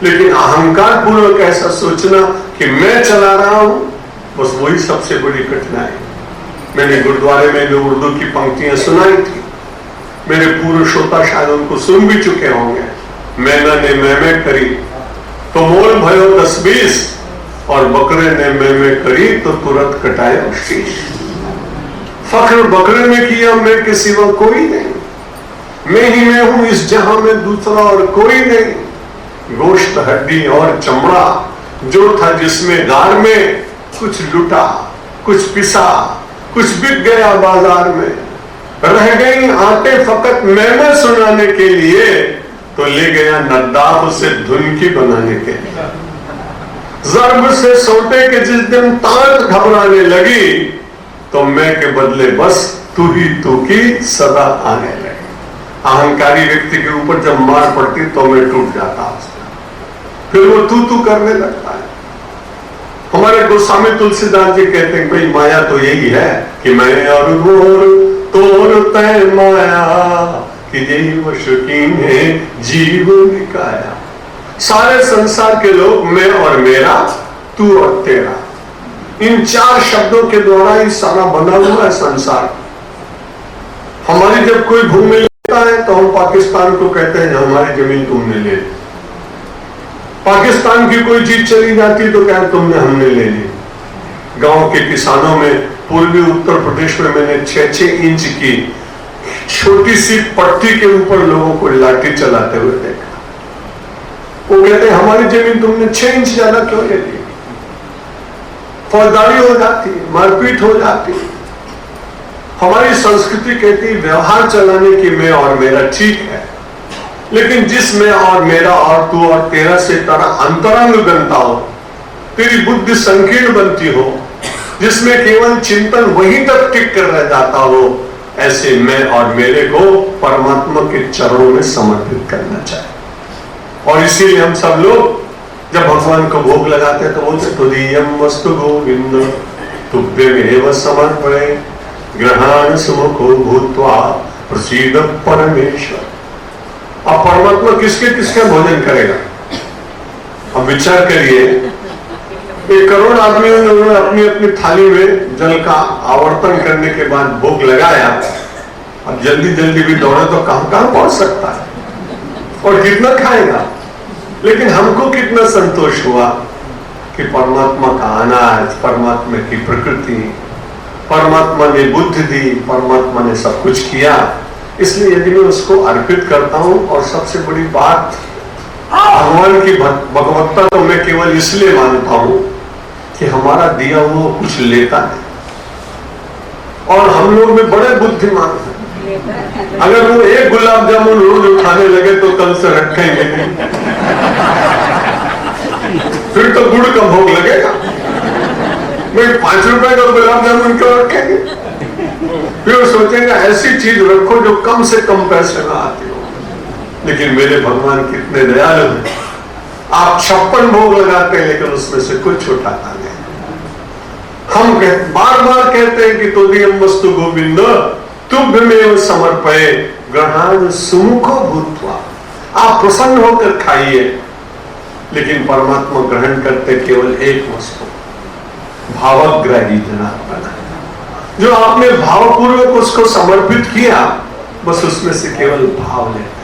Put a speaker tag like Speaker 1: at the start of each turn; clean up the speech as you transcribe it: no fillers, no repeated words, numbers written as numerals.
Speaker 1: लेकिन अहंकार पूर्वक ऐसा सोचना कि मैं चला रहा हूं, बस वही सबसे बड़ी कठिनाई। मैंने गुरुद्वारे में जो उर्दू की पंक्तियां सुनाई थी, मेरे पूर्व श्रोता शायद उनको सुन भी चुके होंगे। मैना ने मैं करी तो मोल भयो 10-20, और बकरे ने मैं करी तो तुरंत कटाए शीश। फख्र बकरे में किया, मैं के सिवा कोई नहीं, मैं ही मैं हूं इस जहां में, दूसरा और कोई नहीं। गोश्त हड्डी और चमड़ा जो था जिसमें गार में, कुछ लुटा कुछ पिसा, कुछ बिक गया बाजार में। रह गई आटे फकत मैं सुनाने के लिए, तो ले गया नद्दाफ उसे धुन की बनाने के लिए। जर्ब से सोटे के जिस दिन तांत घबराने लगी, तो मैं के बदले बस तू ही तू की सदा आने लगी। अहंकारी व्यक्ति के ऊपर जब मार पड़ती तो मैं टूट जाता उसमें, फिर वो तू करने लगता है। हमारे गोस्वामी तुलसीदास जी कहते हैं भाई माया तो यही है कि मैं और गोर तोर तय माया, कि यही वो शौकीन है जीव निकाया। सारे संसार के लोग मैं और मेरा, तू और तेरा, इन 4 शब्दों के द्वारा ही सारा बना हुआ है संसार। हमारी जब कोई भूमि लेता है तो हम पाकिस्तान को कहते हैं हमारी जमीन तुमने ले ली। पाकिस्तान की कोई चीज चली जाती तो क्या तुमने हमने ले ली। गांव के किसानों में पूर्वी उत्तर प्रदेश में मैंने 6-6 इंच की छोटी सी पट्टी के ऊपर लोगों को लाठी चलाते हुए देखा। वो कहते हैं हमारी जमीन तुमने 6 इंच ज्यादा क्यों ले ली। फौजदारी हो जाती, मारपीट हो जाती। हमारी संस्कृति कहती व्यवहार चलाने की मैं और मेरा ठीक है, लेकिन जिस मैं और मेरा और तू और तेरा से तेरा अंतरंग बनता हो, तेरी बुद्धि संकीर्ण बनती हो, जिसमें केवल चिंतन वहीं तक टिक कर रह जाता हो, ऐसे मैं और मेरे को परमात्मा के चरणों में समर्पित करना चाहिए। और इसीलिए हम सब लोग जब भगवान को भोग लगाते हैं तो बोलते तुदीयम वस्तु गोविंद तुभ्यमेव समर्पये ग्रहण सुमुखो भूत्वा प्रसीद परमेश्वर। अब परमात्मा किसके किसके भोजन करेगा। अब विचार करिए, 1 करोड़ आदमियों ने अपनी अपनी थाली में जल का आवर्तन करने के बाद भोग लगाया। अब जल्दी जल्दी भी दौड़े तो कहां कहां पहुंच सकता है और कितना खाएगा। लेकिन हमको कितना संतोष हुआ कि परमात्मा का अनाज, परमात्मा की प्रकृति, परमात्मा ने बुद्धि दी, परमात्मा ने सब कुछ किया। इसलिए यदि मैं उसको अर्पित करता हूं, और सबसे बड़ी बात भगवान की भगवत्ता तो मैं केवल इसलिए मानता हूं कि हमारा दिया हुआ कुछ लेता नहीं, और हम लोग में बड़े बुद्धिमान हैं। अगर वो 1 गुलाब जामुन रोज उठाने लगे तो कल से रखेंगे फिर तो गुड़ का भोग लगेगा। भाई 5 रुपए का गुलाब जामुन क्यों रखेंगे। फिर सोचेंगे ऐसी चीज रखो जो कम से कम पैसे में आती हो। लेकिन मेरे भगवान कितने दयालु हैं। आप 56 भोग लगाते हैं लेकिन उसमें से कुछ छुटाता नहीं। हम बार बार कहते हैं कि तुदीयम वस्तु गोविंद तुभ्यमेव समर्पये ग्रहण सुमुखो भूत्वा। आप प्रसन्न होकर खाइए, लेकिन परमात्मा ग्रहण करते केवल एक वस्तु, भावग्राही जनार्दन। जो आपने भावपूर्वक उसको समर्पित किया, बस उसमें से केवल भाव लेते।